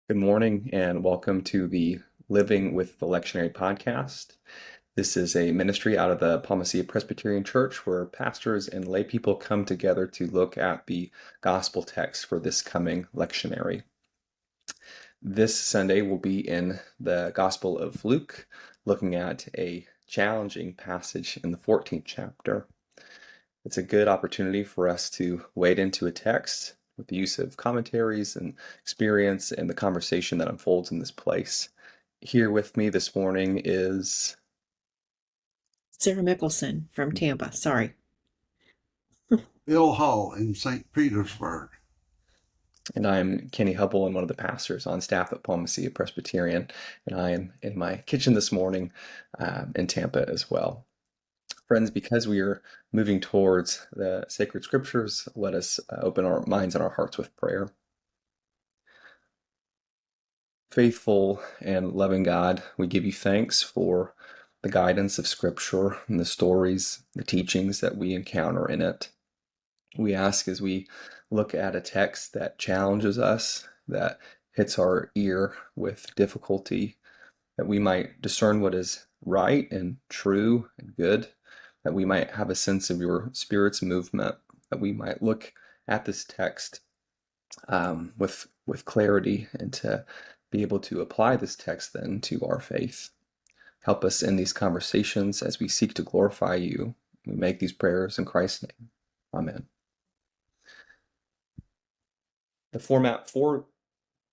Good morning and welcome to the Living with the Lectionary podcast. This is a ministry out of the Palmacia Presbyterian Church where pastors and lay people come together to look at the gospel text for this coming lectionary. This Sunday will be in the Gospel of Luke, looking at a challenging passage in the 14th chapter. It's a good opportunity for us to wade into a text with the use of commentaries and experience and the conversation that unfolds in this place. Here with me this morning is Sarah Mickelson from Tampa. Sorry. Bill Hall in St. Petersburg. and I'm Kenny Hubble. I'm one of the pastors on staff at Palmacia Presbyterian, and I am in my kitchen this morning in Tampa as well. Friends, because we are moving towards the sacred scriptures, let us open our minds and our hearts with prayer. Faithful and loving God, we give you thanks for the guidance of Scripture and the stories, the teachings that we encounter in it. We ask as we look at a text that challenges us, that hits our ear with difficulty, that we might discern what is right and true and good, that we might have a sense of your Spirit's movement, that we might look at this text with clarity and to be able to apply this text then to our faith. Help us in these conversations as we seek to glorify you. We make these prayers in Christ's name. Amen. The format for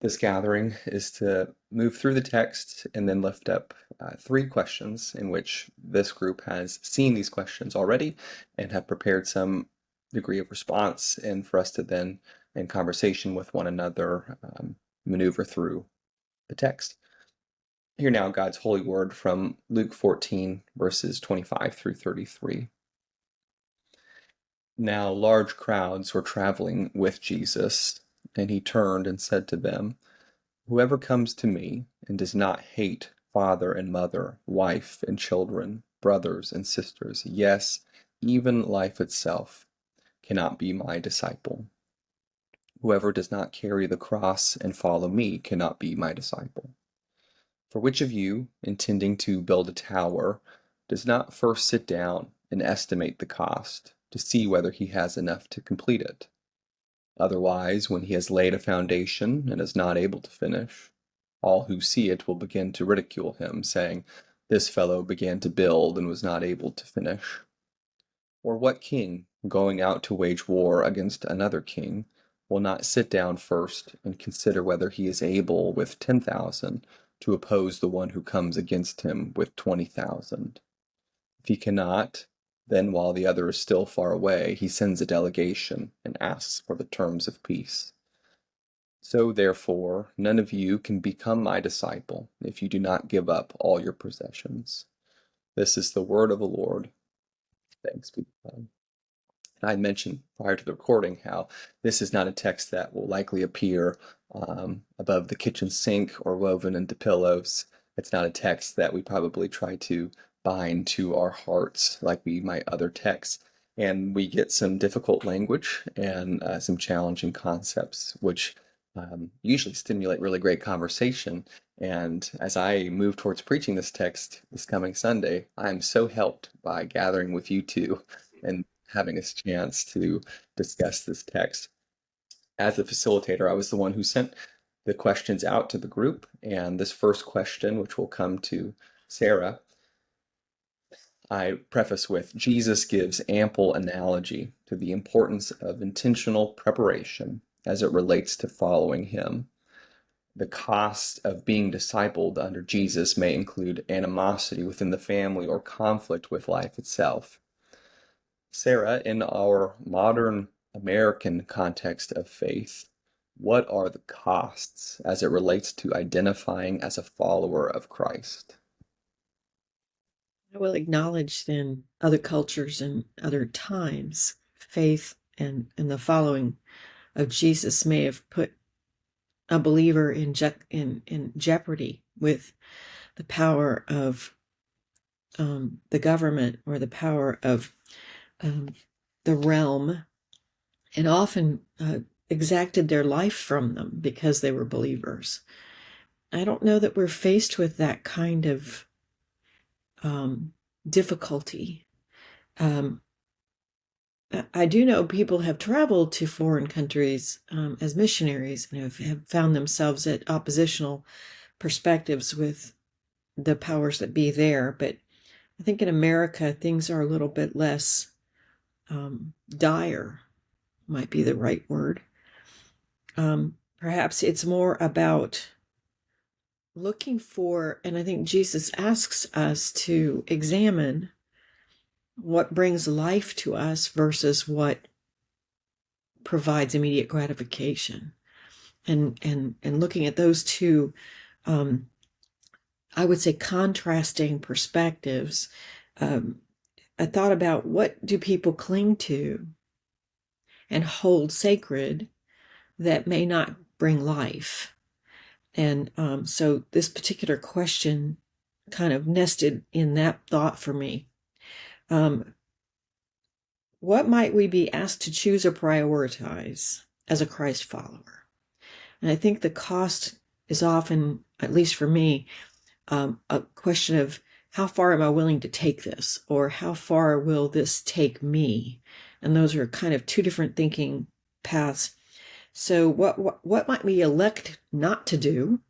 this gathering is to move through the text and then lift up three questions in which this group has seen these questions already and have prepared some degree of response, and for us to then, in conversation with one another, maneuver through the text. Hear now God's holy word from Luke 14, verses 25 through 33. Now large crowds were traveling with Jesus, and he turned and said to them, "Whoever comes to me and does not hate father and mother, wife and children, brothers and sisters, yes, even life itself, cannot be my disciple. Whoever does not carry the cross and follow me cannot be my disciple. For which of you, intending to build a tower, does not first sit down and estimate the cost to see whether he has enough to complete it? Otherwise, when he has laid a foundation and is not able to finish, all who see it will begin to ridicule him, saying, 'This fellow began to build and was not able to finish.' Or what king, going out to wage war against another king, will not sit down first and consider whether he is able with 10,000 to oppose the one who comes against him with 20,000? If he cannot, then while the other is still far away, he sends a delegation and asks for the terms of peace. So therefore, none of you can become my disciple if you do not give up all your possessions." This is the word of the Lord. Thanks be to God. I mentioned prior to the recording how this is not a text that will likely appear above the kitchen sink or woven into pillows. It's not a text that we probably try to bind to our hearts like we might other texts. And we get some difficult language and some challenging concepts, which usually stimulate really great conversation. And as I move towards preaching this text this coming Sunday, I'm so helped by gathering with you two and having a chance to discuss this text. As a facilitator, I was the one who sent the questions out to the group, and this first question, which will come to Sarah, I preface with, Jesus gives ample analogy to the importance of intentional preparation as it relates to following him. The cost of being discipled under Jesus may include animosity within the family or conflict with life itself. Sarah, in our modern American context of faith, what are the costs as it relates to identifying as a follower of Christ? I will acknowledge then other cultures and other times, faith and the following of Jesus may have put a believer in jeopardy with the power of the government or the power of the realm, and often exacted their life from them because they were believers. I don't know that we're faced with that kind of difficulty. I do know people have traveled to foreign countries as missionaries and have found themselves at oppositional perspectives with the powers that be there. But I think in America, things are a little bit less dire, might be the right word. Perhaps it's more about looking for, and I think Jesus asks us to examine what brings life to us versus what provides immediate gratification. And looking at those two, I would say, contrasting perspectives. I thought about, what do people cling to and hold sacred that may not bring life? And so this particular question kind of nested in that thought for me. What might we be asked to choose or prioritize as a Christ follower? And I think the cost is often, at least for me, a question of, how far am I willing to take this? Or how far will this take me? And those are kind of two different thinking paths. So what might we elect not to do?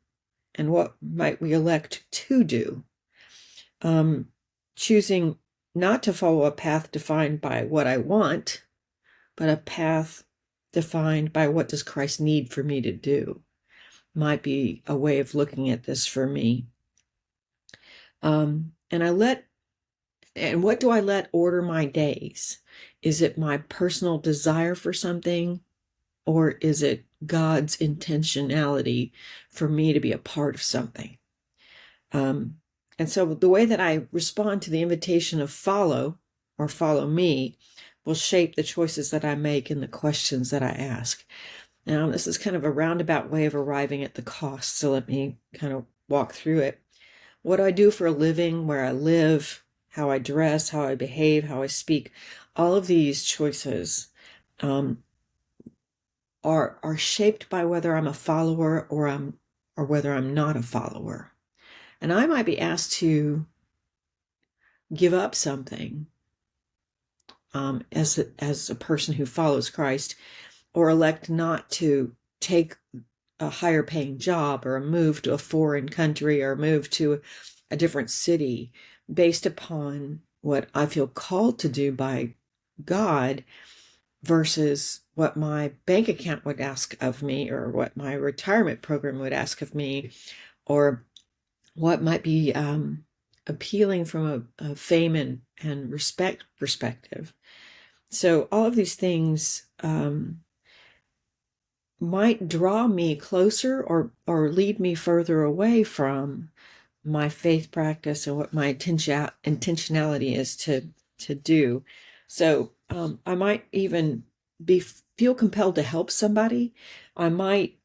And what might we elect to do? Choosing not to follow a path defined by what I want, but a path defined by what does Christ need for me to do, might be a way of looking at this for me. And what do I let order my days? Is it my personal desire for something, or is it God's intentionality for me to be a part of something? And so the way that I respond to the invitation of follow or follow me will shape the choices that I make and the questions that I ask. Now, this is kind of a roundabout way of arriving at the cost, so let me kind of walk through it. What I do for a living, where I live, how I dress, how I behave, how I speak, all of these choices are shaped by whether I'm a follower or whether I'm not a follower. And I might be asked to give up something as a person who follows Christ, or elect not to take a higher paying job, or a move to a foreign country, or move to a different city based upon what I feel called to do by God versus what my bank account would ask of me, or what my retirement program would ask of me, or what might be appealing from a fame and respect perspective. So all of these things might draw me closer or lead me further away from my faith practice and what my intentionality is to do. So I might even feel compelled to help somebody. I might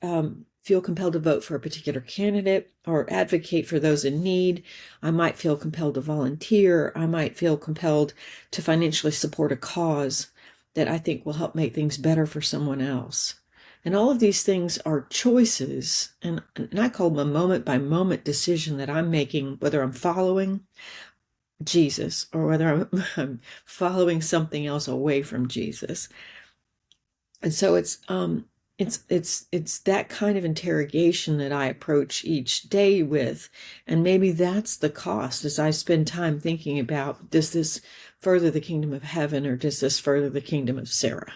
feel compelled to vote for a particular candidate or advocate for those in need. I might feel compelled to volunteer. I might feel compelled to financially support a cause that I think will help make things better for someone else. And all of these things are choices, and I call them a moment-by-moment decision that I'm making, whether I'm following Jesus or whether I'm following something else away from Jesus. And so it's that kind of interrogation that I approach each day with, and maybe that's the cost, as I spend time thinking about, does this further the kingdom of heaven, or does this further the kingdom of Sarah?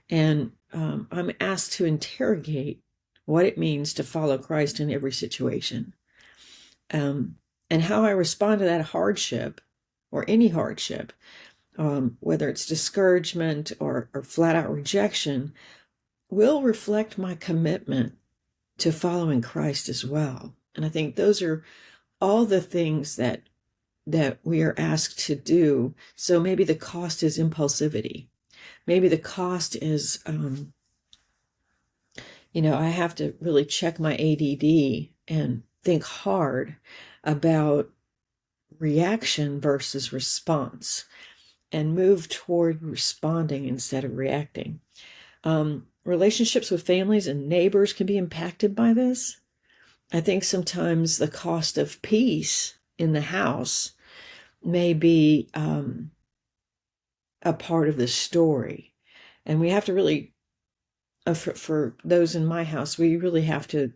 And I'm asked to interrogate what it means to follow Christ in every situation, and how I respond to that hardship, or any hardship, whether it's discouragement or flat out rejection, will reflect my commitment to following Christ as well. And I think those are all the things that we are asked to do. So maybe the cost is impulsivity. Maybe the cost is, I have to really check my ADD and think hard about reaction versus response, and move toward responding instead of reacting. Relationships with families and neighbors can be impacted by this. I think sometimes the cost of peace in the house may be a part of the story. And we have to really, for those in my house, we really have to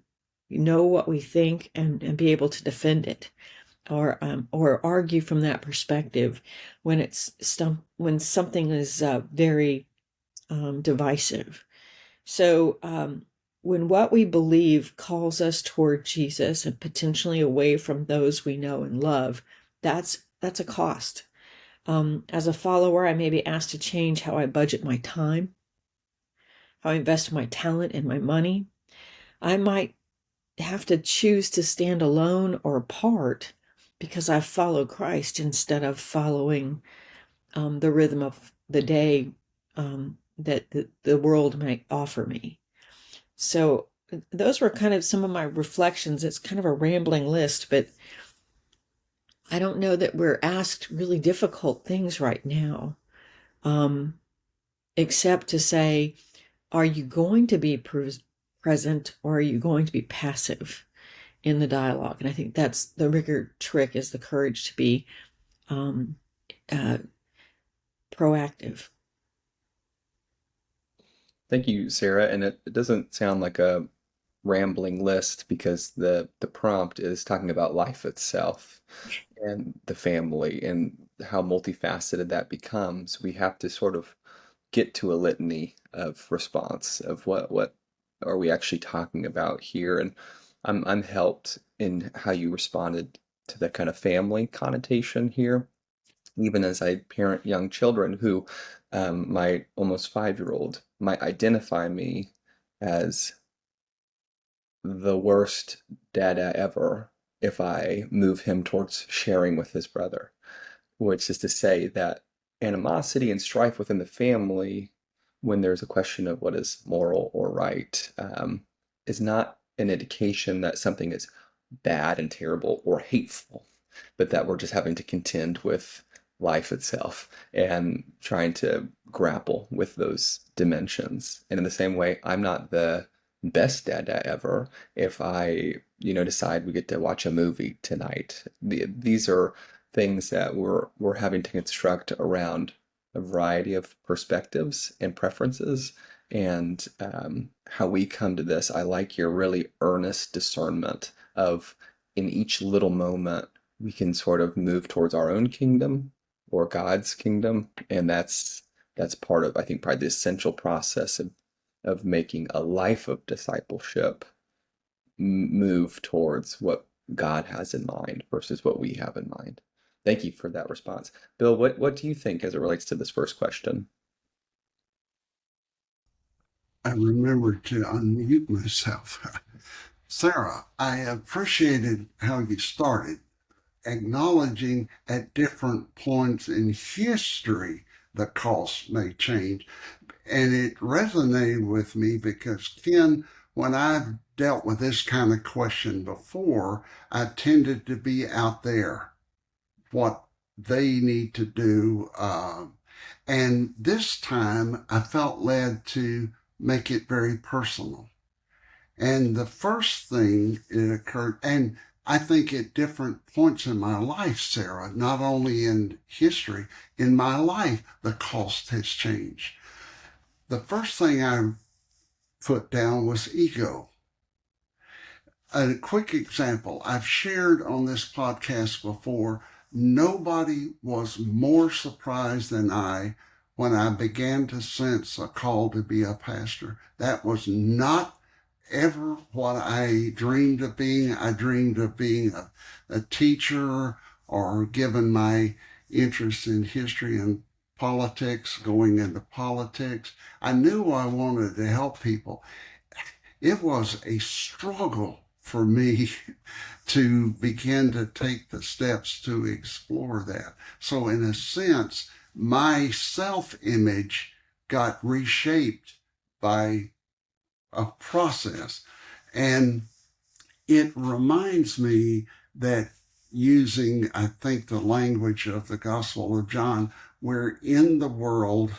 know what we think and be able to defend it or argue from that perspective when when something is very divisive. So when what we believe calls us toward Jesus and potentially away from those we know and love, that's a cost. As a follower, I may be asked to change how I budget my time, how I invest my talent and my money. I might have to choose to stand alone or apart because I follow Christ instead of following the rhythm of the day that the world might offer me. So those were kind of some of my reflections. It's kind of a rambling list, but I don't know that we're asked really difficult things right now, except to say, are you going to be present or are you going to be passive in the dialogue? And I think that's the bigger trick, is the courage to be um, uh, proactive. Thank you, Sarah. And it doesn't sound like a rambling list because the prompt is talking about life itself and the family and how multifaceted that becomes. We have to sort of get to a litany of response of what are we actually talking about here. And I'm helped in how you responded to the kind of family connotation here, even as I parent young children who my almost 5-year-old might identify me as the worst dada ever if I move him towards sharing with his brother, which is to say that animosity and strife within the family, when there's a question of what is moral or right, is not an indication that something is bad and terrible or hateful, but that we're just having to contend with life itself and trying to grapple with those dimensions. And in the same way, I'm not the best dad ever if I, decide we get to watch a movie tonight. These are things that we're having to construct around a variety of perspectives and preferences and how we come to this. I like your really earnest discernment of in each little moment we can sort of move towards our own kingdom or God's kingdom, and that's part of, I think, probably the essential process of making a life of discipleship move towards what God has in mind versus what we have in mind. Thank you for that response. Bill, what do you think as it relates to this first question? I remembered to unmute myself. Sarah, I appreciated how you started, acknowledging at different points in history the cost may change. And it resonated with me because, Ken, when I've dealt with this kind of question before, I tended to be out there, what they need to do. And this time I felt led to make it very personal. And the first thing it occurred, and I think at different points in my life, Sarah, not only in history, in my life, the cost has changed. The first thing I put down was ego. A quick example I've shared on this podcast before. Nobody was more surprised than I when I began to sense a call to be a pastor. That was not ever what I dreamed of being. I dreamed of being a teacher, or given my interest in history and politics, going into politics. I knew I wanted to help people. It was a struggle for me to begin to take the steps to explore that. So, in a sense, my self image got reshaped by a process. And it reminds me that, using, I think, the language of the Gospel of John, we're in the world,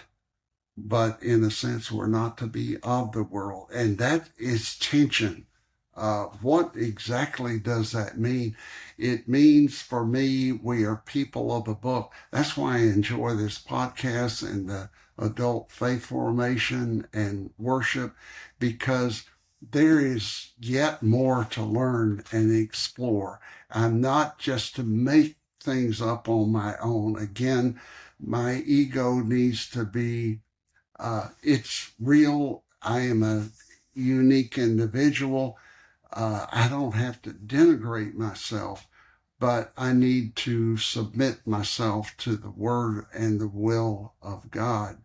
but in a sense, we're not to be of the world. And that is tension What exactly does that mean? It means for me, we are people of the book. That's why I enjoy this podcast and the adult faith formation and worship, because there is yet more to learn and explore. I'm not just to make things up on my own. Again, my ego needs to be, it's real. I am a unique individual. I don't have to denigrate myself, but I need to submit myself to the word and the will of God.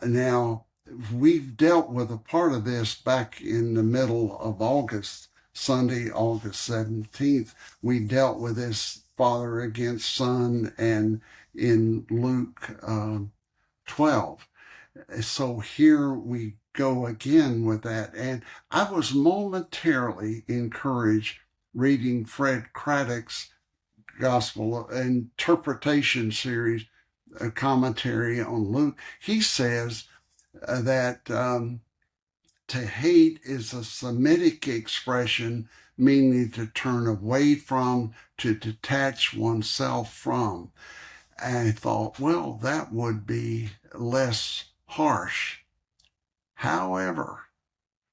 Now, we've dealt with a part of this back in the middle of August, Sunday, August 17th. We dealt with this father against son and in Luke 12. So here we go again with that. And I was momentarily encouraged reading Fred Craddock's Gospel Interpretation Series, a commentary on Luke. He says that to hate is a Semitic expression meaning to turn away from, to detach oneself from. And I thought, well, that would be less harsh. However,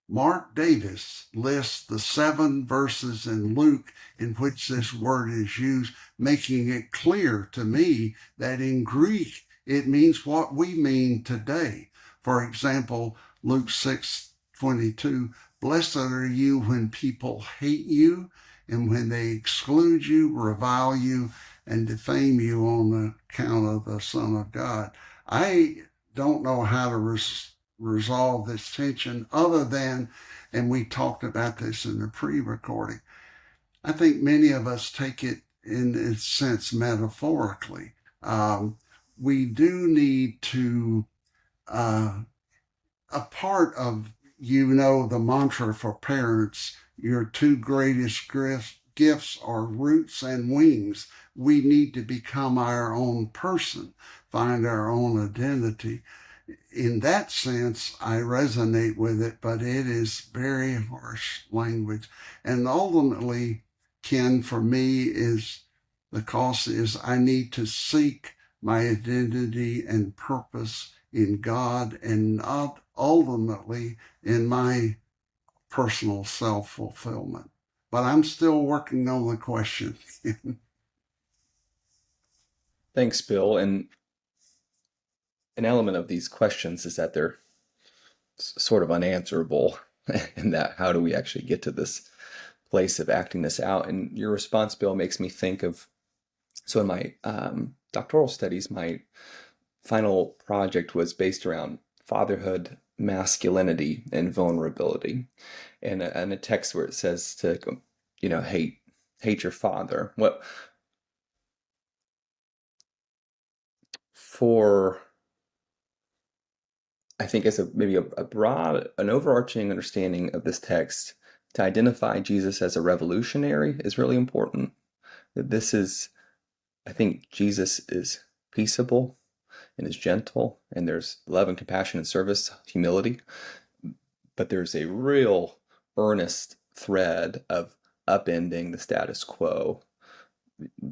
Mark Davis lists the 7 verses in Luke in which this word is used, making it clear to me that in Greek it means what we mean today. For example, Luke 6:22, blessed are you when people hate you and when they exclude you, revile you, and defame you on account of the Son of God. I don't know how to resolve this tension other than, and we talked about this in the pre-recording, I think many of us take it in its sense metaphorically. We do need to, a part of, the mantra for parents, your 2 greatest gifts are roots and wings. We need to become our own person, find our own identity. In that sense, I resonate with it, but it is very harsh language. And ultimately, Ken, for me, is the cost is I need to seek my identity and purpose in God and not ultimately in my personal self fulfillment. But I'm still working on the question. Thanks, Bill. And an element of these questions is that they're sort of unanswerable, and that how do we actually get to this place of acting this out? And your response, Bill, makes me think of, so in my doctoral studies, my final project was based around fatherhood, masculinity, and vulnerability, and a text where it says to, hate your father. What for? I think as maybe a broad, an overarching understanding of this text, to identify Jesus as a revolutionary is really important. That this is, I think Jesus is peaceable and is gentle, and there's love and compassion and service, humility, but there's a real earnest thread of upending the status quo,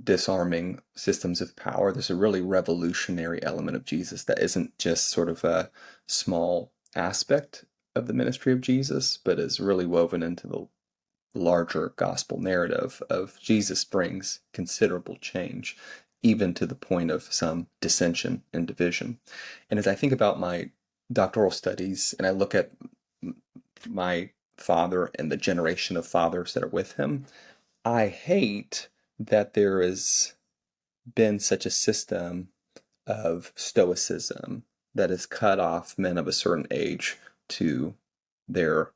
disarming systems of power. There's a really revolutionary element of Jesus that isn't just sort of a small aspect of the ministry of Jesus, but is really woven into the larger gospel narrative of Jesus brings considerable change, even to the point of some dissension and division. And as I think about my doctoral studies and I look at my father and the generation of fathers that are with him, I hate that there has been such a system of stoicism that has cut off men of a certain age to their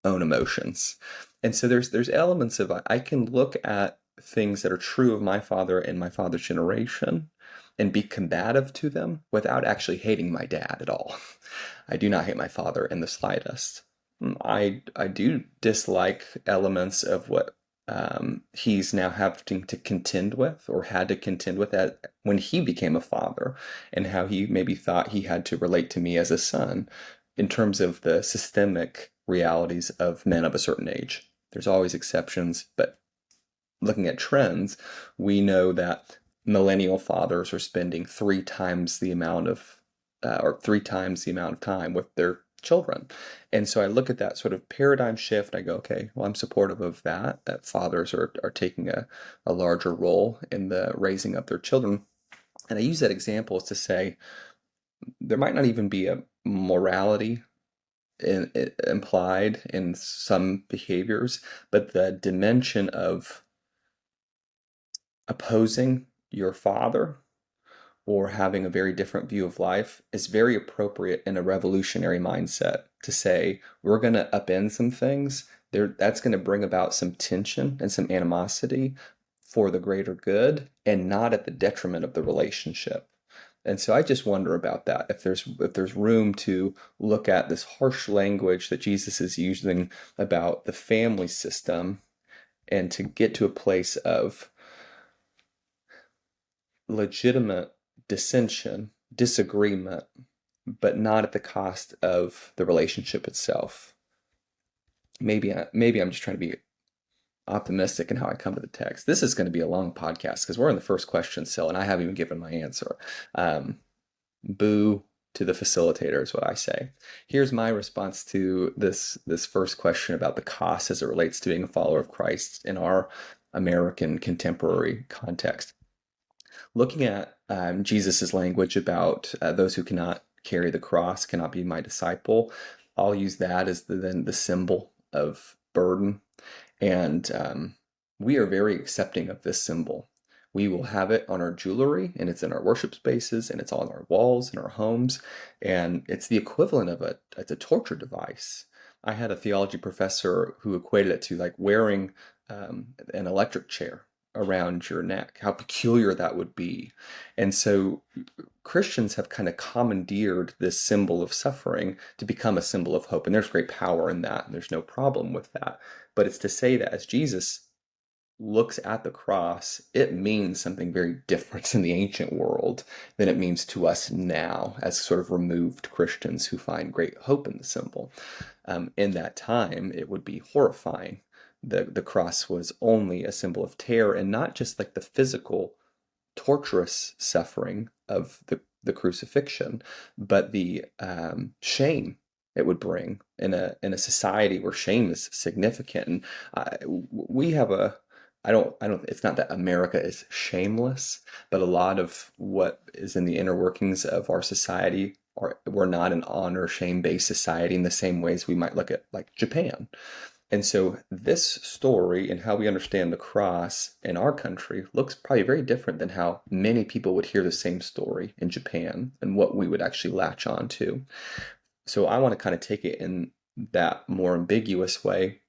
own emotions. And so there's elements of, I can look at things that are true of my father and my father's generation and be combative to them without actually hating my dad at all. I do not hate my father in the slightest. I do dislike elements of what he's now having to contend with, or had to contend with, that when he became a father, and how he maybe thought he had to relate to me as a son in terms of the systemic realities of men of a certain age. There's always exceptions, but looking at trends, we know that millennial fathers are spending 3 times the amount of, or 3 times the amount of time with their children. And so I look at that sort of paradigm shift. I go, okay, well, I'm supportive of that, that fathers are taking a larger role in the raising up their children. And I use that example to say there might not even be a morality implied in some behaviors, but the dimension of opposing your father or having a very different view of life is very appropriate in a revolutionary mindset to say we're going to upend some things there. That's going to bring about some tension and some animosity for the greater good and not at the detriment of the relationship. And so I just wonder about that, if there's room to look at this harsh language that Jesus is using about the family system and to get to a place of legitimate dissension, disagreement, but not at the cost of the relationship itself. Maybe I'm just trying to be optimistic in how I come to the text. This is going to be a long podcast because we're in the first question still, and I haven't even given my answer. Boo to the facilitator is what I say. Here's my response to this first question about the cost as it relates to being a follower of Christ in our American contemporary context. Looking at Jesus's language about those who cannot carry the cross cannot be my disciple, I'll use that as then the symbol of burden. And we are very accepting of this symbol. We will have it on our jewelry, and it's in our worship spaces, and it's on our walls in our homes, and it's the equivalent of it's a torture device. I had a theology professor who equated it to like wearing an electric chair around your neck, how peculiar that would be. And so Christians have kind of commandeered this symbol of suffering to become a symbol of hope. And there's great power in that, and there's no problem with that. But it's to say that as Jesus looks at the cross, it means something very different in the ancient world than it means to us now as sort of removed Christians who find great hope in the symbol. In that time, it would be horrifying. The cross was only a symbol of terror and not just like the physical torturous suffering of the crucifixion, but the shame it would bring in a society where shame is significant. And we have a I don't it's not that America is shameless, but a lot of what is in the inner workings of our society are we're not an honor shame based society in the same ways we might look at like Japan. And so this story and how we understand the cross in our country looks probably very different than how many people would hear the same story in Japan and what we would actually latch on to. So I want to kind of take it in that more ambiguous way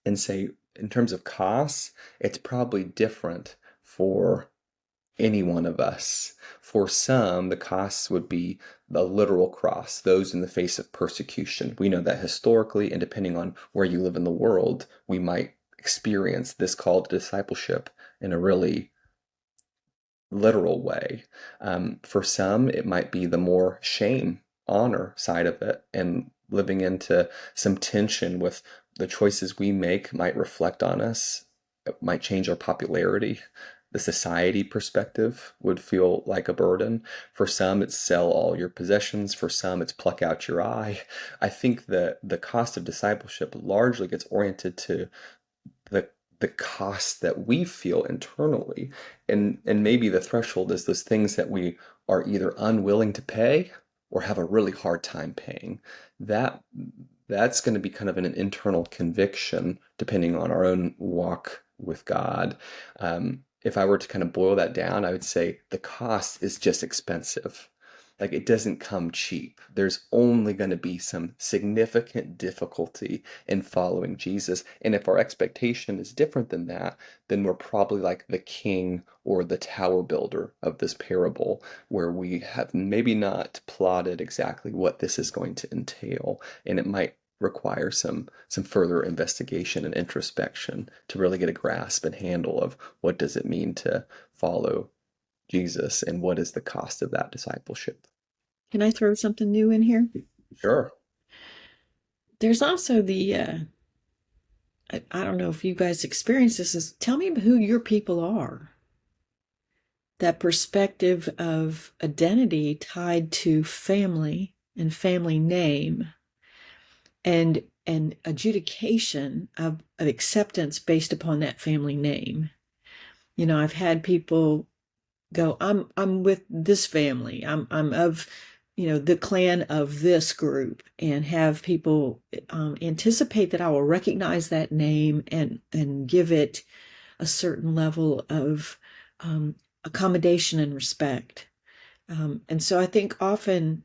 and say, in terms of costs, it's probably different for any one of us. For some, the costs would be the literal cross, those in the face of persecution. We know that historically, and depending on where you live in the world, we might experience this call to discipleship in a really literal way. For some, it might be the more shame, honor side of it, and living into some tension with the choices we make might reflect on us. It might change our popularity. The society perspective would feel like a burden. For some, it's sell all your possessions. For some, it's pluck out your eye. I think that the cost of discipleship largely gets oriented to the the cost that we feel internally, and maybe the threshold is those things that we are either unwilling to pay or have a really hard time paying. that that's going to be kind of an internal conviction depending on our own walk with God. If I were to kind of boil that down, I would say the cost is just expensive. Like it doesn't come cheap. There's only going to be some significant difficulty in following Jesus. And if our expectation is different than that, then we're probably like the king or the tower builder of this parable, where we have maybe not plotted exactly what this is going to entail. And it might require some further investigation and introspection to really get a grasp and handle of what does it mean to follow Jesus and what is the cost of that discipleship. Can I throw something new in here? Sure. There's also the I don't know if you guys experience this, is tell me who your people are. That perspective of identity tied to family and family name and adjudication of acceptance based upon that family name. You know, I've had people go, I'm with this family. I'm of, you know, the clan of this group, and have people anticipate that I will recognize that name and give it a certain level of accommodation and respect. And so I think often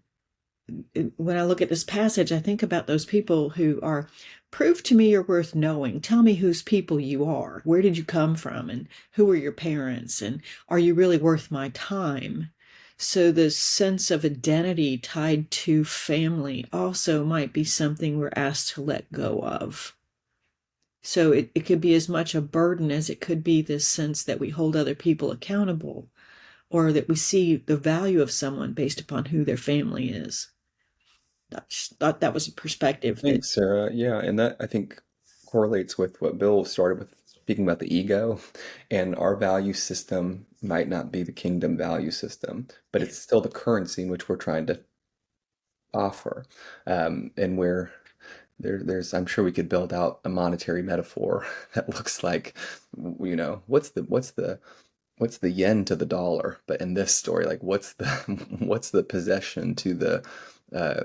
when I look at this passage, I think about those people who are, prove to me you're worth knowing. Tell me whose people you are. Where did you come from? And who are your parents? And are you really worth my time? So the sense of identity tied to family also might be something we're asked to let go of. So it could be as much a burden as it could be this sense that we hold other people accountable, or that we see the value of someone based upon who their family is. I just thought that was a perspective that, Thanks, Sarah. Yeah, and that I think correlates with what Bill started with, speaking about the ego. And our value system might not be the kingdom value system, but yeah, it's still the currency in which we're trying to offer. And where there's, I'm sure we could build out a monetary metaphor that looks like, what's the yen to the dollar? But in this story, like what's the what's the possession to the uh,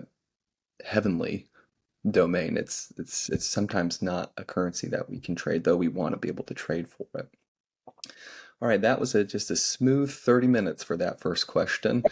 heavenly domain? It's sometimes not a currency that we can trade, though we want to be able to trade for it. All right, that was just a smooth 30 minutes for that first question.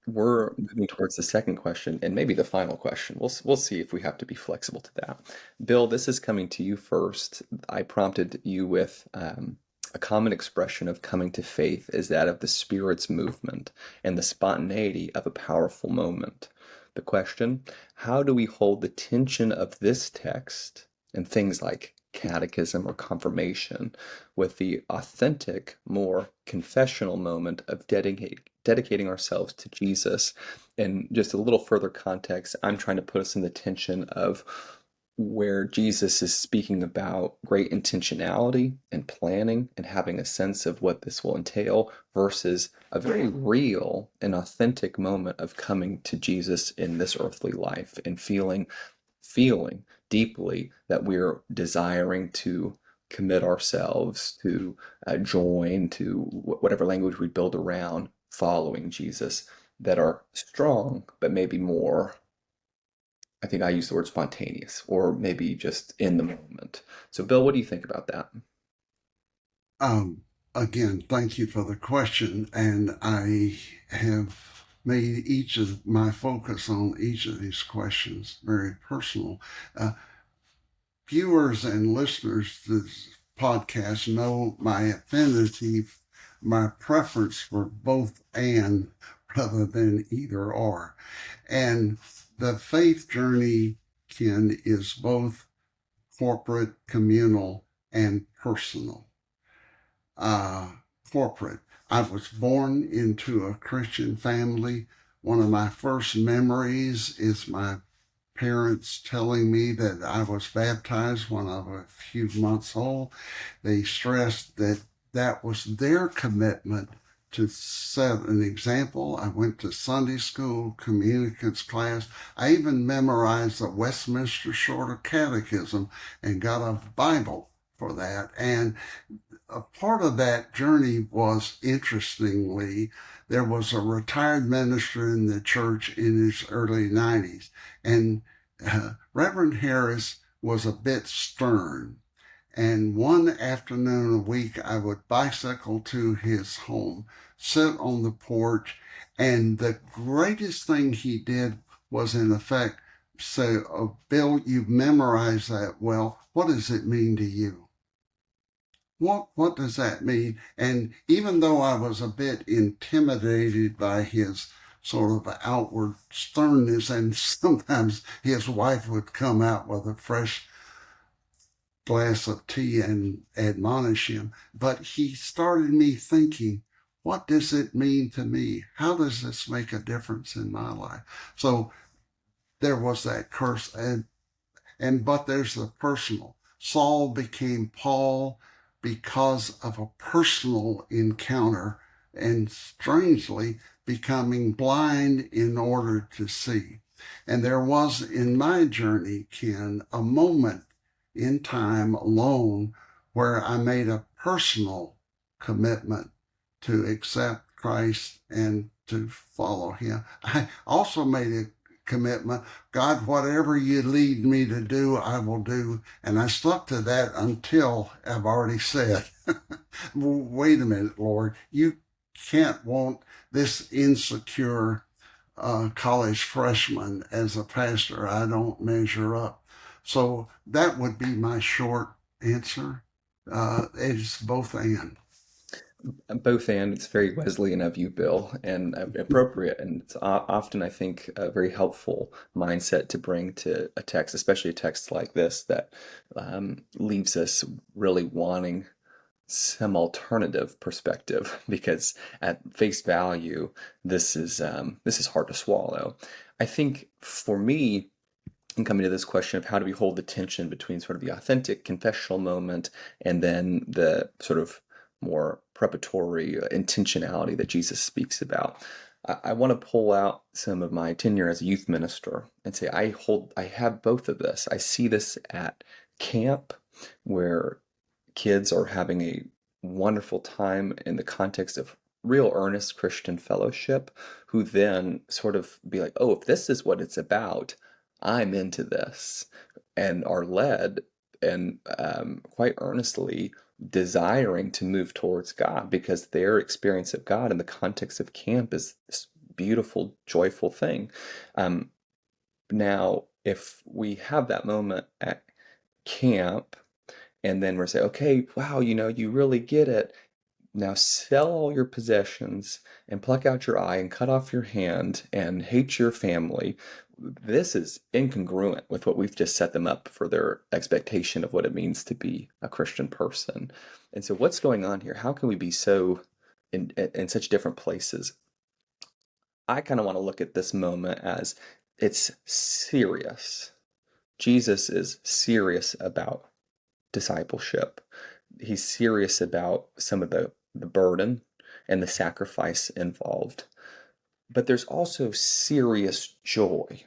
We're moving towards the second question and maybe the final question. We'll see if we have to be flexible to that. Bill, this is coming to you first. I prompted you with a common expression of coming to faith is that of the Spirit's movement and the spontaneity of a powerful moment. The question, how do we hold the tension of this text and things like catechism or confirmation with the authentic, more confessional moment of dedicating ourselves to Jesus? And just a little further context, I'm trying to put us in the tension of where Jesus is speaking about great intentionality and planning and having a sense of what this will entail versus a very real and authentic moment of coming to Jesus in this earthly life and feeling deeply that we're desiring to commit ourselves to join to whatever language we build around following Jesus that are strong, but maybe more, I think I use the word spontaneous, or maybe just in the moment. So, Bill, what do you think about that? Um, Again, thank you for the question. And I have made each of my focus on each of these questions very personal. Uh, Viewers and listeners to this podcast know my affinity, my preference for both and rather than either or. And the faith journey, Ken, is both corporate, communal, and personal. uh, Corporate. I was born into a Christian family. One of my first memories is my parents telling me that I was baptized when I was a few months old. They stressed that that was their commitment to set an example. I went to Sunday school, communicants class. I even memorized the Westminster Shorter Catechism and got a Bible for that. And a part of that journey was, interestingly, there was a retired minister in the church in his early 90s, and Reverend Harris was a bit stern. And one afternoon a week, I would bicycle to his home, sit on the porch, and the greatest thing he did was, in effect, say, oh, Bill, you've memorized that well. What does it mean to you? What does that mean? And even though I was a bit intimidated by his sort of outward sternness, and sometimes his wife would come out with a fresh glass of tea and admonish him, but he started me thinking, what does it mean to me? How does this make a difference in my life? So there was that curse, and but there's the personal. Saul became Paul because of a personal encounter and strangely becoming blind in order to see. And there was in my journey, Ken, a moment in time alone where I made a personal commitment to accept Christ and to follow him. I also made a commitment, God, whatever you lead me to do, I will do. And I stuck to that until I've already said, wait a minute, Lord, you can't want this insecure college freshman as a pastor. I don't measure up. So that would be my short answer. It's both and. Both and it's very Wesleyan of you, Bill, and appropriate. And it's often, I think, a very helpful mindset to bring to a text, especially a text like this that leaves us really wanting some alternative perspective because at face value this is hard to swallow. I think for me, in coming to this question of how do we hold the tension between sort of the authentic confessional moment and then the sort of more preparatory intentionality that Jesus speaks about. I want to pull out some of my tenure as a youth minister and say I have both of this. I see this at camp where kids are having a wonderful time in the context of real earnest Christian fellowship, who then sort of be like, oh, if this is what it's about, I'm into this, and are led and quite earnestly desiring to move towards God because their experience of God in the context of camp is this beautiful, joyful thing. Um, Now, if we have that moment at camp and then we're saying, okay, wow, you really get it. Now sell all your possessions and pluck out your eye and cut off your hand and hate your family. This is incongruent with what we've just set them up for their expectation of what it means to be a Christian person. And so, what's going on here? How can we be so in such different places? I kind of want to look at this moment as it's serious. Jesus is serious about discipleship. He's serious about some of the burden and the sacrifice involved. But there's also serious joy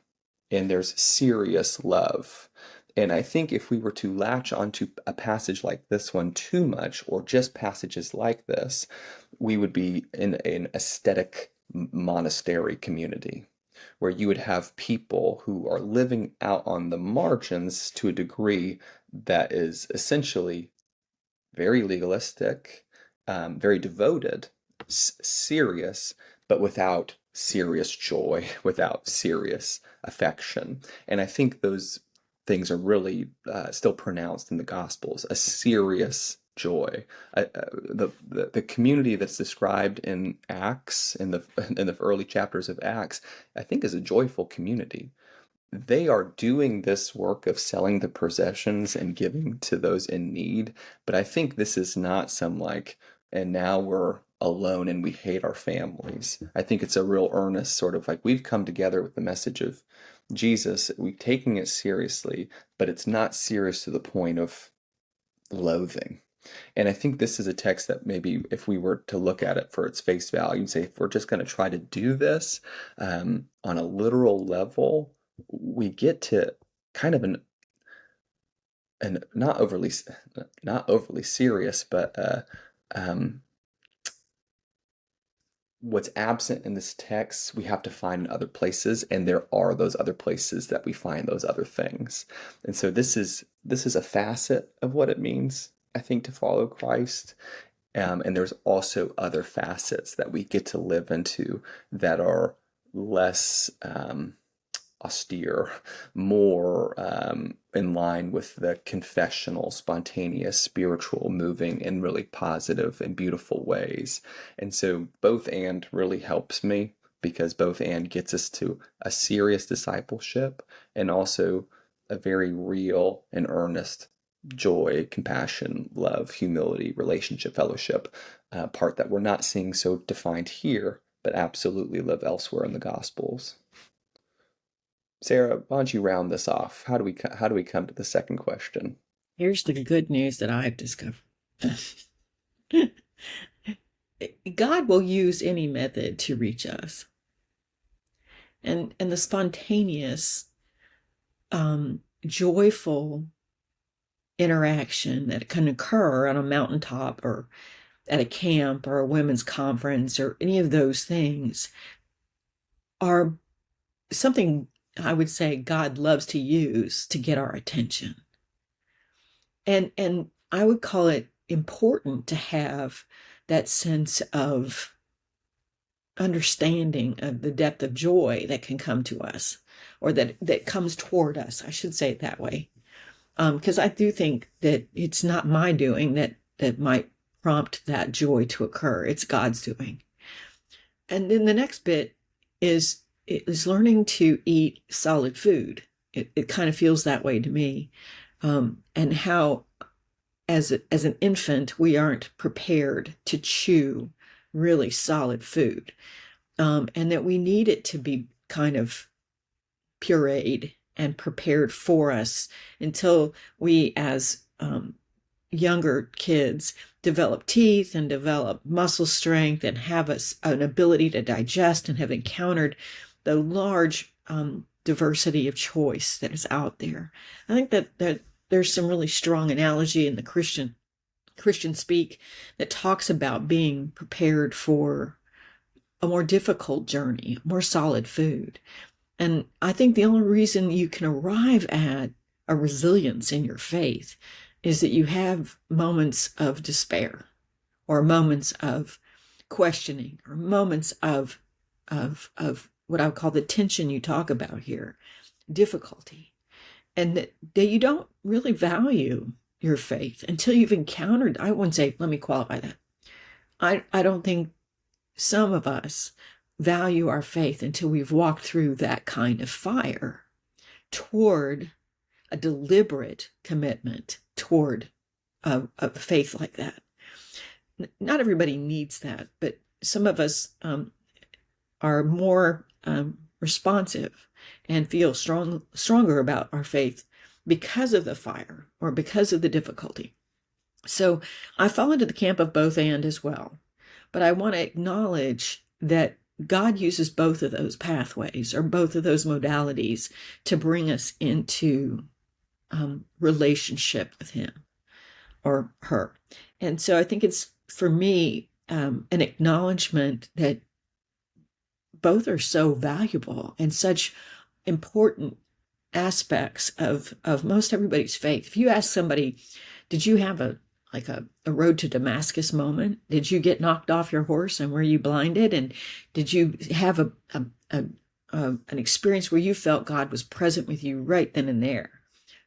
and there's serious love. And I think if we were to latch onto a passage like this one too much, or just passages like this, we would be in an aesthetic monastery community where you would have people who are living out on the margins to a degree that is essentially very legalistic, very devoted, serious, but without serious joy, without serious affection. And I think those things are really still pronounced in the Gospels, a serious joy. The community that's described in Acts, in the early chapters of Acts, I think is a joyful community. They are doing this work of selling the possessions and giving to those in need. But I think this is not some like, and now we're alone and we hate our families. I think it's a real earnest sort of like we've come together with the message of Jesus, we're taking it seriously, but it's not serious to the point of loathing. And I think this is a text that maybe if we were to look at it for its face value and say, if we're just going to try to do this on a literal level, we get to kind of an not overly serious, but um, what's absent in this text we have to find in other places, and there are those other places that we find those other things. And so this is a facet of what it means, I think, to follow Christ. And there's also other facets that we get to live into that are less austere, more in line with the confessional, spontaneous, spiritual, moving in really positive and beautiful ways. And so both and really helps me because both and gets us to a serious discipleship and also a very real and earnest joy, compassion, love, humility, relationship, fellowship part that we're not seeing so defined here, but absolutely live elsewhere in the Gospels. Sarah, why don't you round this off? How do we come to the second question? Here's the good news that I've discovered. God will use any method to reach us. And the spontaneous, joyful interaction that can occur on a mountaintop or at a camp or a women's conference or any of those things are something I would say God loves to use to get our attention. And I would call it important to have that sense of understanding of the depth of joy that can come to us, or that comes toward us. I should say it that way. Because I do think that it's not my doing that might prompt that joy to occur. It's God's doing. And then the next bit is learning to eat solid food. It kind of feels that way to me. And how, as an infant, we aren't prepared to chew really solid food, and that we need it to be kind of pureed and prepared for us until we, as younger kids, develop teeth and develop muscle strength and have an ability to digest and have encountered the large diversity of choice that is out there. I think that there's some really strong analogy in the Christian speak that talks about being prepared for a more difficult journey, more solid food. And I think the only reason you can arrive at a resilience in your faith is that you have moments of despair, or moments of questioning, or moments of what I would call the tension you talk about here, difficulty, and that you don't really value your faith until you've encountered. I wouldn't say, let me qualify that. I don't think some of us value our faith until we've walked through that kind of fire toward a deliberate commitment toward a faith like that. Not everybody needs that, but some of us are more responsive and feel stronger about our faith because of the fire or because of the difficulty. So I fall into the camp of both and as well. But I want to acknowledge that God uses both of those pathways or both of those modalities to bring us into relationship with Him or her. And so I think it's, for me, an acknowledgement that both are so valuable and such important aspects of most everybody's faith. If you ask somebody, did you have a road to Damascus moment? Did you get knocked off your horse and were you blinded? And did you have an experience where you felt God was present with you right then and there?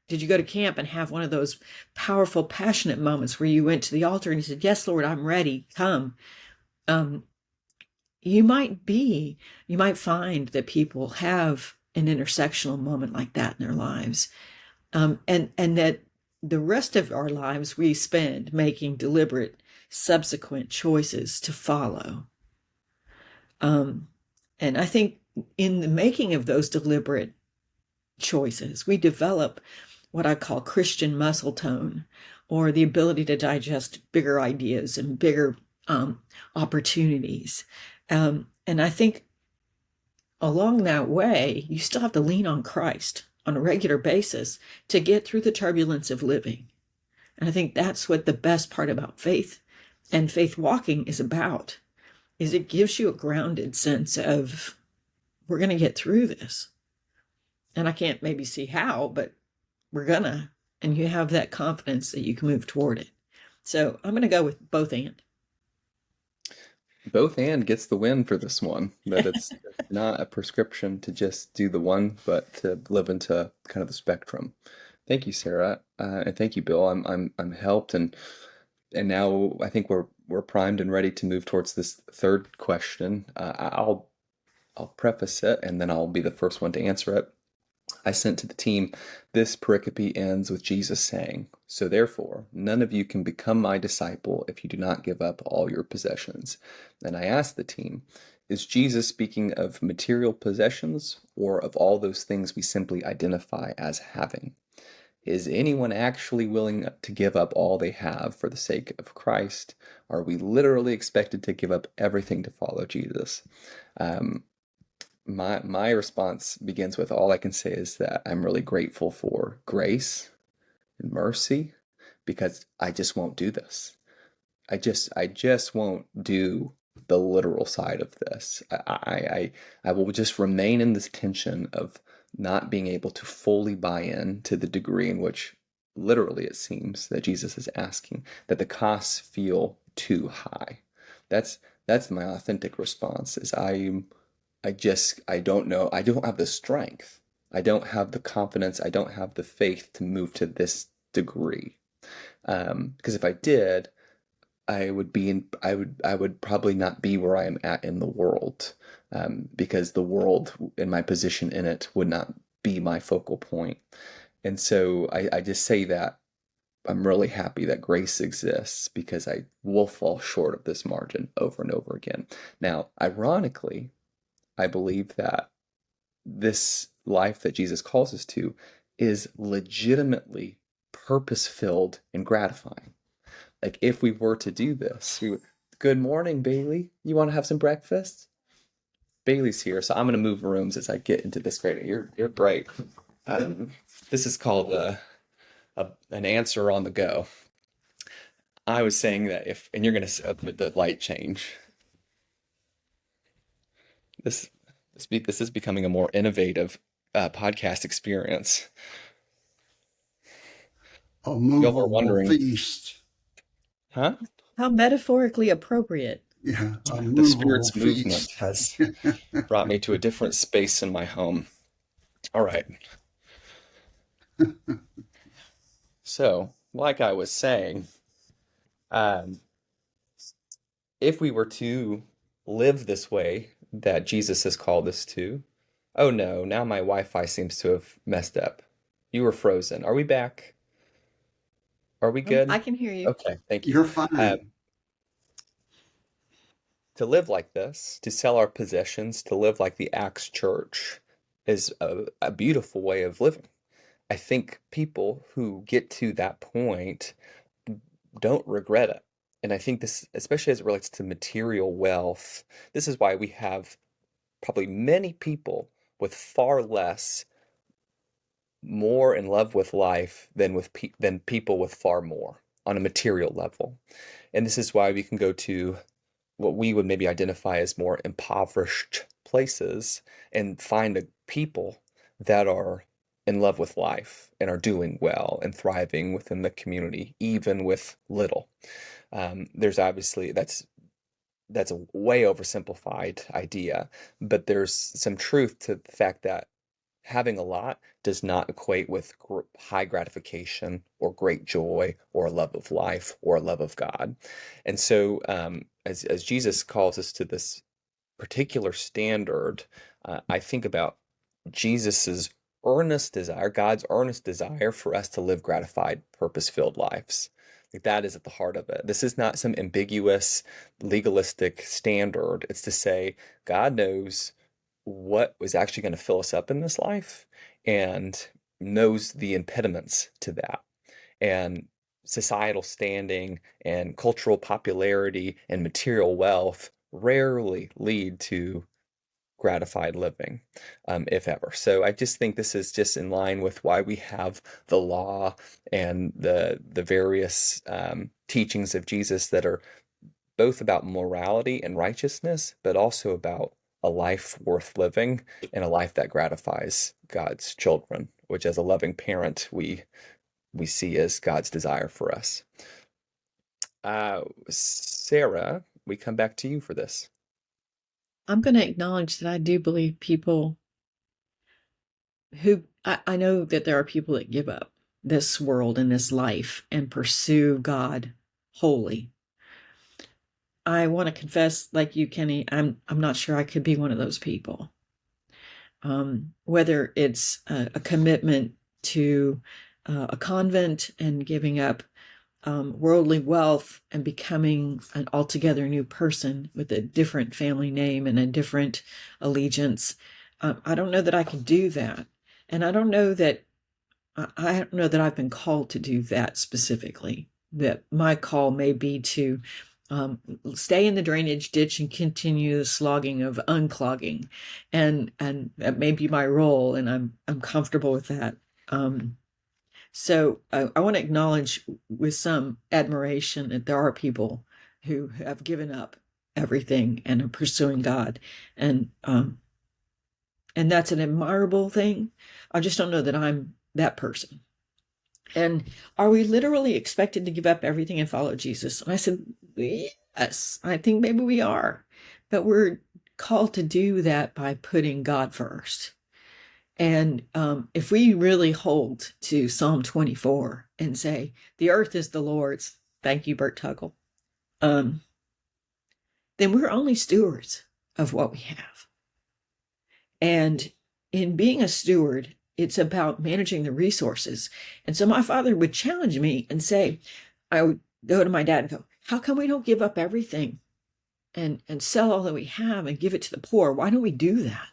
Did you go to camp and have one of those powerful, passionate moments where you went to the altar and you said, yes, Lord, I'm ready, come? You might find that people have an intersectional moment like that in their lives. And that the rest of our lives we spend making deliberate subsequent choices to follow. And I think in the making of those deliberate choices, we develop what I call Christian muscle tone, or the ability to digest bigger ideas and bigger opportunities. And I think along that way, you still have to lean on Christ on a regular basis to get through the turbulence of living. And I think that's what the best part about faith and faith walking is about, is it gives you a grounded sense of, we're going to get through this. And I can't maybe see how, but we're gonna. And you have that confidence that you can move toward it. So I'm going to go with both and. Both and gets the win for this one, that it's not a prescription to just do the one, but to live into kind of the spectrum. Thank you, Sarah, and thank you, Bill. I'm helped, and now I think we're primed and ready to move towards this third question. I'll preface it, and then I'll be the first one to answer it. I sent to the team, this pericope ends with Jesus saying, "So therefore, none of you can become my disciple if you do not give up all your possessions." And I asked the team, is Jesus speaking of material possessions or of all those things we simply identify as having? is anyone actually willing to give up all they have for the sake of Christ? Are we literally expected to give up everything to follow Jesus? Um, my response begins with all I can say is that I'm really grateful for grace and mercy because I just won't do this. I just won't do the literal side of this. I will just remain in this tension of not being able to fully buy in to the degree in which literally it seems that Jesus is asking, that the costs feel too high. That's that's my authentic response is I don't know. I don't have the strength. I don't have the confidence. I don't have the faith to move to this degree. Because if I did, I would probably not be where I am at in the world, because the world and my position in it would not be my focal point. And so I just say that I'm really happy that grace exists because I will fall short of this margin over and over again. Now, ironically, I believe that this life that Jesus calls us to is legitimately purpose filled and gratifying. Like if we were to do this, we would, good morning, Bailey. You want to have some breakfast? Bailey's here, so I'm gonna move rooms as I get into this great. You're great. Um, this is called an answer on the go. I was saying that if, and you're gonna with the light change. This this is becoming a more innovative podcast experience. A Y'all are movable wondering, feast. huh? How metaphorically appropriate. Yeah, a The movable spirit's movement feast. has brought me to a different space in my home. All right. So, like I was saying, um, if we were to live this way that Jesus has called us to, oh no, now my Wi-Fi seems to have messed up. You were frozen. Are we back? Are we Oh, good? I can hear you. Okay, thank you. You're fine. To live like this, to sell our possessions, to live like the Acts church is a beautiful way of living. I think people who get to that point don't regret it. And I think this, especially as it relates to material wealth, this is why we have probably many people with far less more in love with life than than people with far more on a material level. And this is why we can go to what we would maybe identify as more impoverished places and find people that are in love with life and are doing well and thriving within the community, even with little. There's obviously that's a way oversimplified idea, but there's some truth to the fact that having a lot does not equate with high gratification or great joy or a love of life or a love of God. And so, as Jesus calls us to this particular standard, I think about Jesus's earnest desire, God's earnest desire for us to live gratified, purpose-filled lives. Like that is at the heart of it. This is not some ambiguous, legalistic standard. It's to say God knows what was actually going to fill us up in this life and knows the impediments to that. And societal standing and cultural popularity and material wealth rarely lead to gratified living, if ever. So I just think this is just in line with why we have the law and the various teachings of Jesus that are both about morality and righteousness, but also about a life worth living and a life that gratifies God's children, which as a loving parent we see as God's desire for us. Sarah, we come back to you for this. I'm going to acknowledge that I do believe people who, I know that there are people that give up this world and this life and pursue God wholly. I want to confess, like you, Kenny, I'm not sure I could be one of those people. Whether it's a commitment to a convent and giving up worldly wealth and becoming an altogether new person with a different family name and a different allegiance. I don't know that I can do that. And I don't know that I don't know that I've been called to do that specifically. That my call may be to stay in the drainage ditch and continue the slogging of unclogging, and that may be my role, and I'm comfortable with that. So I want to acknowledge with some admiration that there are people who have given up everything and are pursuing God, and and that's an admirable thing. I just don't know that I'm that person. And are we literally expected to give up everything and follow Jesus? And I said, yes, I think maybe we are. But we're called to do that by putting God first. And if we really hold to Psalm 24 and say, the earth is the Lord's, thank you, Bert Tuggle, um, then we're only stewards of what we have. And in being a steward, it's about managing the resources. And so my father would challenge me and say, I would go to my dad and go, how come we don't give up everything and sell all that we have and give it to the poor? Why don't we do that?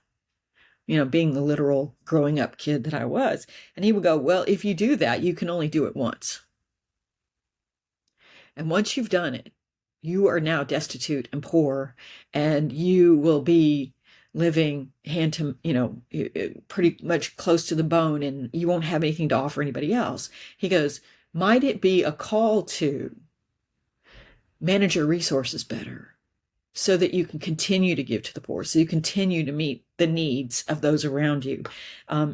You know, being the literal growing up kid that I was. And he would go, well, if you do that, you can only do it once. And once you've done it, you are now destitute and poor, and you will be living hand to, pretty much close to the bone, and you won't have anything to offer anybody else. He goes, might it be a call to manage your resources better so that you can continue to give to the poor, so you continue to meet the needs of those around you?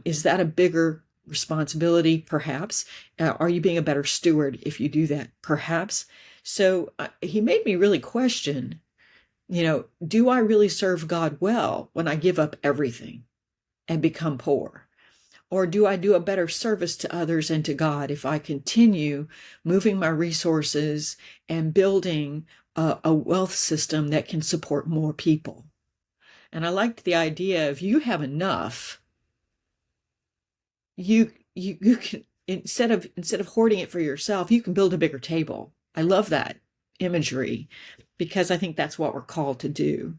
Is that a bigger responsibility? Perhaps. Are you being a better steward if you do that? Perhaps. So he made me really question, do I really serve God well when I give up everything and become poor? Or do I do a better service to others and to God if I continue moving my resources and building a wealth system that can support more people? And I liked the idea of you have enough, you can, instead of hoarding it for yourself, you can build a bigger table. I love that imagery because I think that's what we're called to do.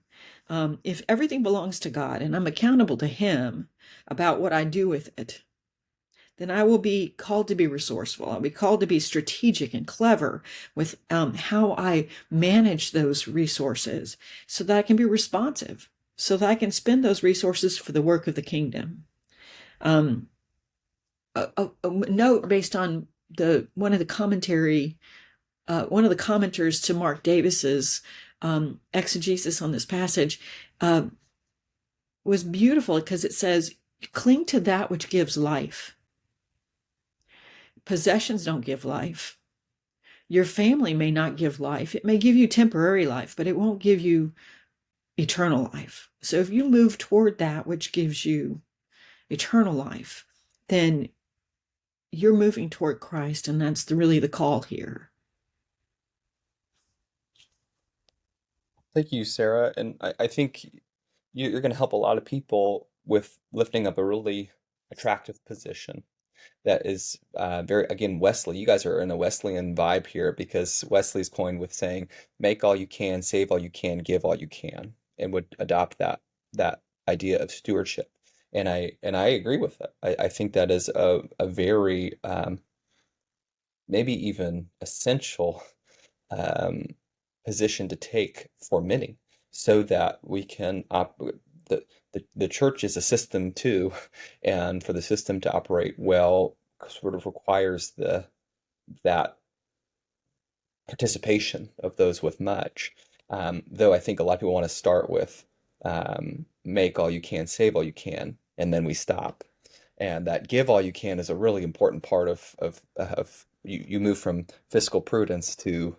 If everything belongs to God and I'm accountable to Him about what I do with it, then I will be called to be resourceful. I'll be called to be strategic and clever with how I manage those resources so that I can be responsive, so that I can spend those resources for the work of the kingdom. A note based on one of the commenters to Mark Davis's exegesis on this passage was beautiful because it says, cling to that which gives life. Possessions don't give life. Your family may not give life. It may give you temporary life, but it won't give you eternal life. So if you move toward that which gives you eternal life, then you're moving toward Christ, and that's really the call here. Thank you, Sarah. And I think you're going to help a lot of people with lifting up a really attractive position that is very, again, Wesley. You guys are in a Wesleyan vibe here because Wesley's coined with saying, make all you can, save all you can, give all you can, and would adopt that idea of stewardship. And I agree with that. I think that is a very maybe even essential um, position to take for many so that we can the church is a system too, and for the system to operate well sort of requires that participation of those with much. Though I think a lot of people want to start with make all you can, save all you can, and then we stop. And that give all you can is a really important part of you move from fiscal prudence to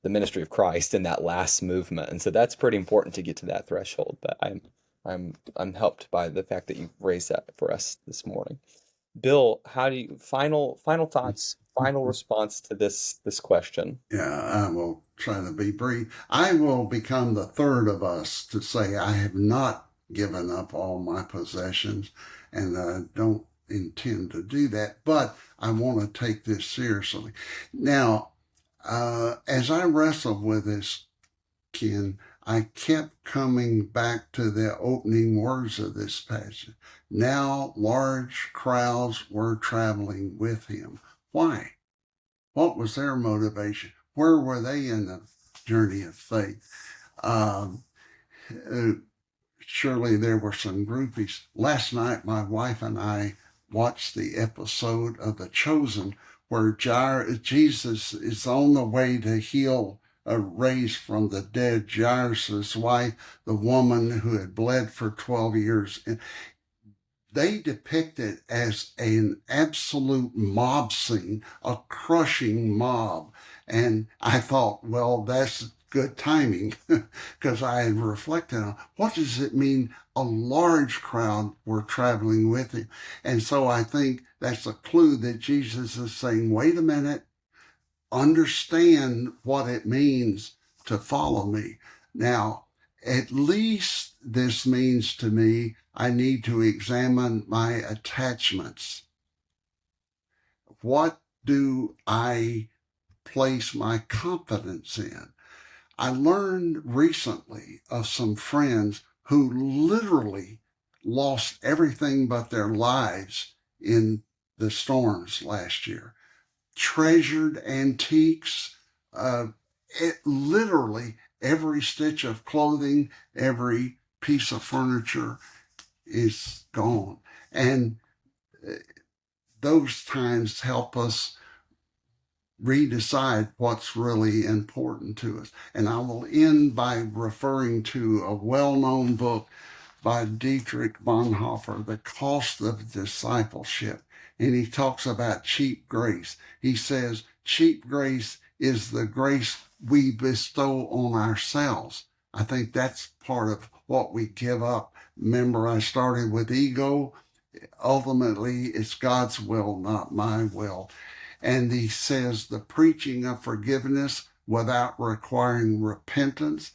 the ministry of Christ in that last movement. And so that's pretty important to get to that threshold. But I'm helped by the fact that you raised that for us this morning. Bill, how do you final thoughts, final response to this question? Yeah, I will try to be brief. I will become the third of us to say I have not given up all my possessions, and I don't intend to do that, but I want to take this seriously. Now, as I wrestle with this, Ken, I kept coming back to the opening words of this passage. Now large crowds were traveling with him. Why? What was their motivation? Where were they in the journey of faith? Um, uh, Surely there were some groupies. Last night, my wife and I watched the episode of The Chosen where Jesus is on the way to heal raise from the dead Jairus' wife, the woman who had bled for 12 years. And they depict it as an absolute mob scene, a crushing mob. And I thought, well, that's good timing because I had reflected on what does it mean a large crowd were traveling with him. And so I think that's a clue that Jesus is saying, wait a minute, understand what it means to follow me. Now, at least this means to me I need to examine my attachments. What do I place my confidence in? I learned recently of some friends who literally lost everything but their lives in the storms last year. Treasured antiques, literally every stitch of clothing, every piece of furniture is gone. And those times help us redecide what's really important to us. And I will end by referring to a well known book by Dietrich Bonhoeffer, The Cost of Discipleship. And he talks about cheap grace. He says, cheap grace is the grace we bestow on ourselves. I think that's part of what we give up. Remember, I started with ego. Ultimately, it's God's will, not my will. And he says the preaching of forgiveness without requiring repentance.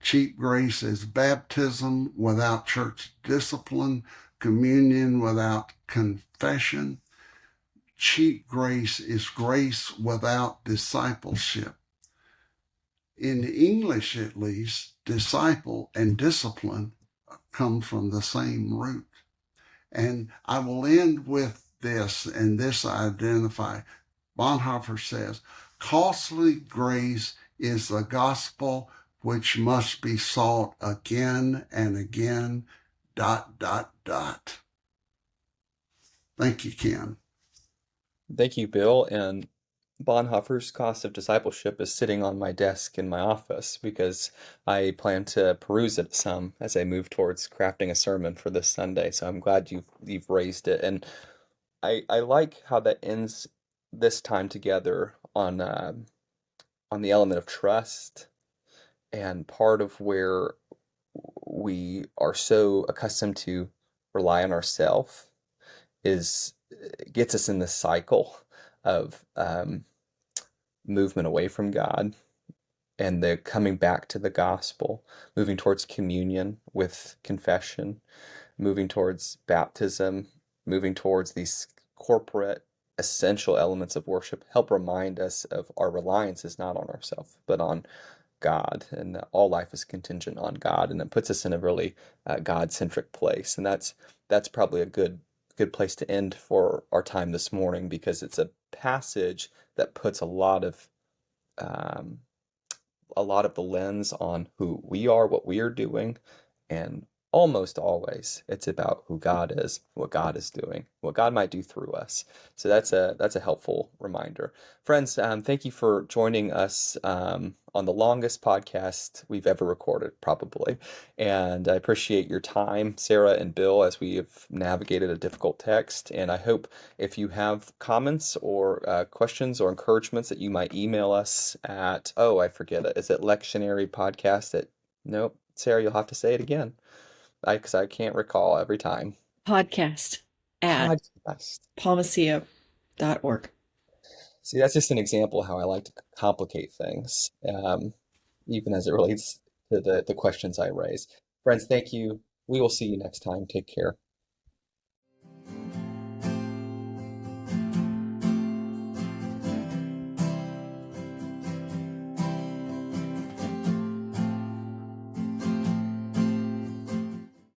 Cheap grace is baptism without church discipline, communion without confession. Cheap grace is grace without discipleship. In English, at least, disciple and discipline come from the same root. And I will end with this, and this I identify. Bonhoeffer says, costly grace is the gospel which must be sought again and again, ... Thank you, Ken. Thank you, Bill. And Bonhoeffer's Cost of Discipleship is sitting on my desk in my office because I plan to peruse it some as I move towards crafting a sermon for this Sunday. So I'm glad you've raised it. And I like how that ends this time together on the element of trust, and part of where we are so accustomed to rely on ourselves is gets us in this cycle of movement away from God and the coming back to the gospel, moving towards communion with confession, moving towards baptism, moving towards these corporate essential elements of worship, help remind us of our reliance is not on ourselves, but on God, and all life is contingent on God, and it puts us in a really God-centric place, and that's probably a good place to end for our time this morning because it's a passage that puts um, a lot of the lens on who we are, what we are doing, and almost always it's about who God is, what God is doing, what God might do through us. So that's a helpful reminder. Friends, thank you for joining us on the longest podcast we've ever recorded, probably. And I appreciate your time, Sarah and Bill, as we have navigated a difficult text. And I hope if you have comments or questions or encouragements that you might email us at, oh, I forget it. Is it Lectionary Podcast at, nope, Sarah, you'll have to say it again. Because I can't recall every time. Podcast at Podcast. palmacia.org. See, that's just an example of how I like to complicate things, even as it relates to the questions I raise. Friends, thank you. We will see you next time. Take care.